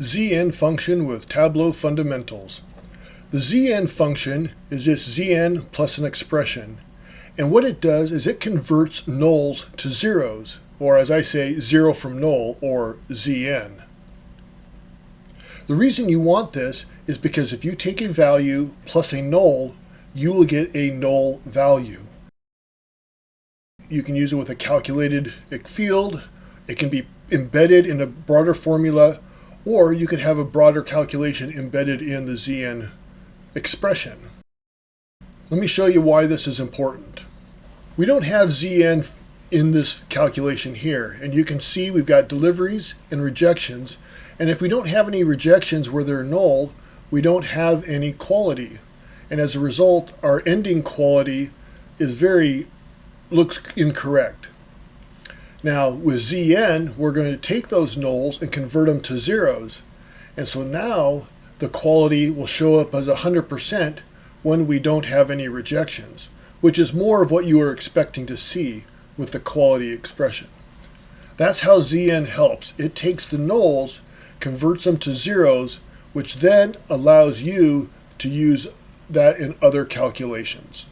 ZN function with Tableau fundamentals. The ZN function is just ZN plus an expression, and what it does is it converts nulls to zeros, or as I say, zero from null, or ZN. The reason you want this is because if you take a value plus a null, you will get a null value. You can use it with a calculated field, it can be embedded in a broader formula, or you could have a broader calculation embedded in the ZN expression. Let me show you why this is important. We don't have ZN in this calculation here, and you can see we've got deliveries and rejections, and if we don't have any rejections where they're null, we don't have any quality, and as a result our ending quality is looks incorrect. Now with ZN, we're going to take those nulls and convert them to zeros. And so now the quality will show up as 100% when we don't have any rejections, which is more of what you were expecting to see with the quality expression. That's how ZN helps. It takes the nulls, converts them to zeros, which then allows you to use that in other calculations.